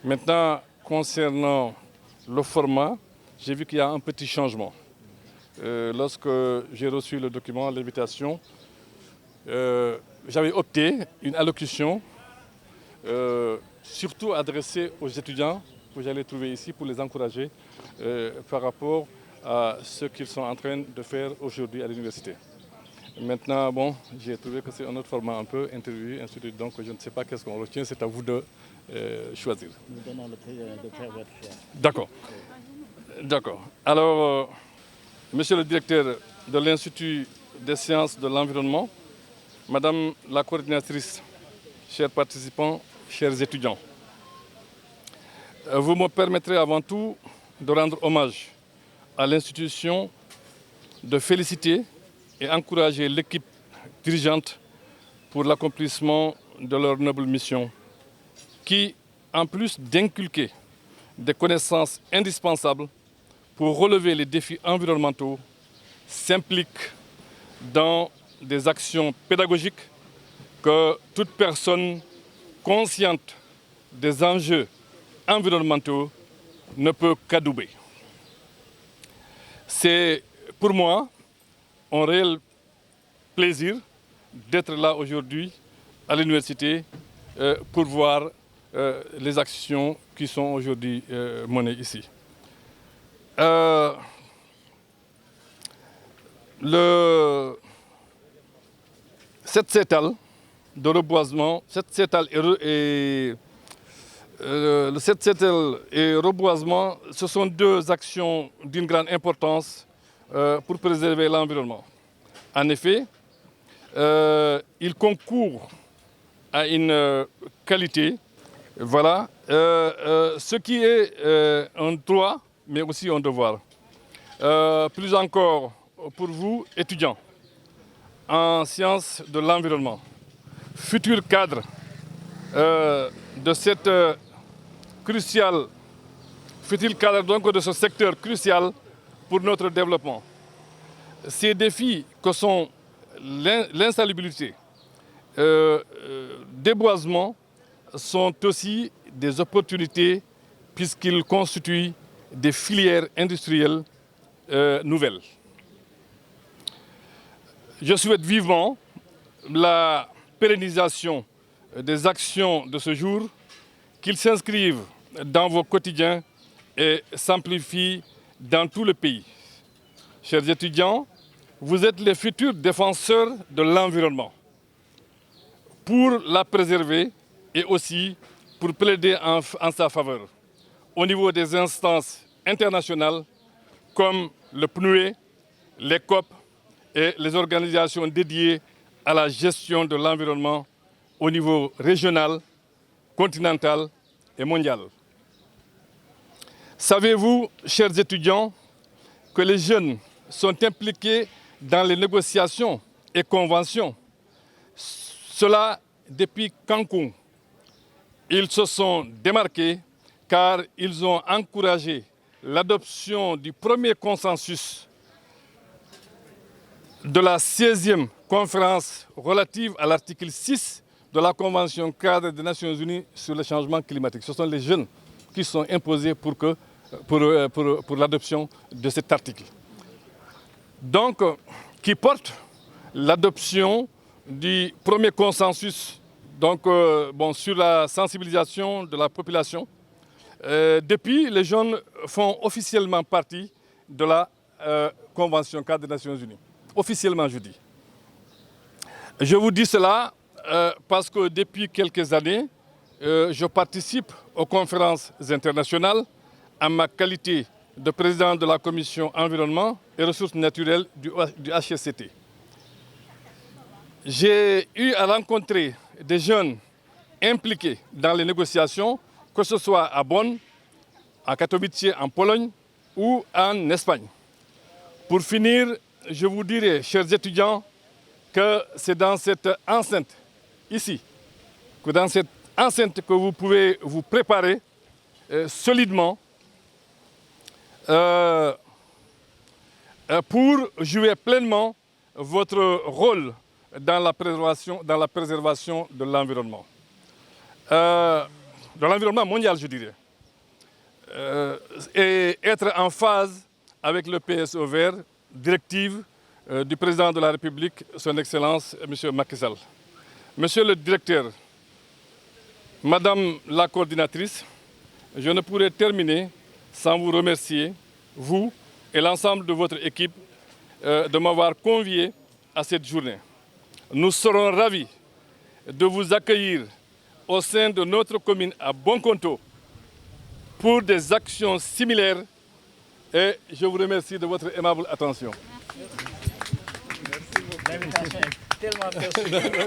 Maintenant, concernant le format, j'ai vu qu'il y a un petit changement. Lorsque j'ai reçu le document, l'invitation, j'avais opté une allocution surtout adressée aux étudiants que j'allais trouver ici pour les encourager par rapport à ce qu'ils sont en train de faire aujourd'hui à l'université. Maintenant, bon, j'ai trouvé que c'est un autre format un peu interview, ainsi de suite, donc je ne sais pas qu'est-ce qu'on retient, c'est à vous de choisir. Nous donnons le faire votre choix. D'accord. D'accord. Alors, monsieur le directeur de l'Institut des sciences de l'environnement, madame la coordinatrice, chers participants, chers étudiants, vous me permettrez avant tout de rendre hommage à l'institution, de féliciter et encourager l'équipe dirigeante pour l'accomplissement de leur noble mission, qui, en plus d'inculquer des connaissances indispensables pour relever les défis environnementaux, s'implique dans des actions pédagogiques que toute personne consciente des enjeux environnementaux ne peut qu'adouber. C'est pour moi un réel plaisir d'être là aujourd'hui à l'université pour voir les actions qui sont aujourd'hui menées ici. Cette sétale de reboisement, le sétale et reboisement, ce sont deux actions d'une grande importance pour préserver l'environnement. En effet, il concourt à une qualité, voilà, ce qui est un droit, mais aussi un devoir. Plus encore pour vous, étudiants en sciences de l'environnement, futurs cadres de cette cruciale, futurs cadres donc de ce secteur crucial pour notre développement. Ces défis que sont l'insalubrité, déboisement, sont aussi des opportunités puisqu'ils constituent des filières industrielles nouvelles. Je souhaite vivement la pérennisation des actions de ce jour, qu'ils s'inscrivent dans vos quotidiens et s'amplifient dans tout le pays. Chers étudiants, vous êtes les futurs défenseurs de l'environnement pour la préserver et aussi pour plaider en sa faveur au niveau des instances internationales comme le PNUE, les COP et les organisations dédiées à la gestion de l'environnement au niveau régional, continental et mondial. Savez-vous, chers étudiants, que les jeunes sont impliqués dans les négociations et conventions? Cela depuis Cancun. Ils se sont démarqués car ils ont encouragé l'adoption du premier consensus de la 16e conférence relative à l'article 6 de la Convention cadre des Nations Unies sur le changement climatique. Ce sont les jeunes qui sont imposés pour l'adoption de cet article. Donc, qui porte l'adoption du premier consensus donc, sur la sensibilisation de la population. Depuis, les jeunes font officiellement partie de la Convention cadre des Nations Unies. Officiellement, je dis. Je vous dis cela parce que depuis quelques années, je participe aux conférences internationales en ma qualité de président de la Commission environnement et ressources naturelles du HCCT. J'ai eu à rencontrer des jeunes impliqués dans les négociations, que ce soit à Bonn, à Katowice en Pologne ou en Espagne. Pour finir, je vous dirai, chers étudiants, que c'est dans cette enceinte, ici, que vous pouvez vous préparer solidement pour jouer pleinement votre rôle dans la préservation de l'environnement. dans l'environnement mondial, je dirais, et être en phase avec le PSO vert, directive du président de la République, son Excellence, M. Macky Sall. Monsieur le directeur, Madame la coordinatrice, je ne pourrais terminer sans vous remercier, vous et l'ensemble de votre équipe, de m'avoir convié à cette journée. Nous serons ravis de vous accueillir au sein de notre commune à Bonconto pour des actions similaires et je vous remercie de votre aimable attention. L'invitation est tellement personnelle.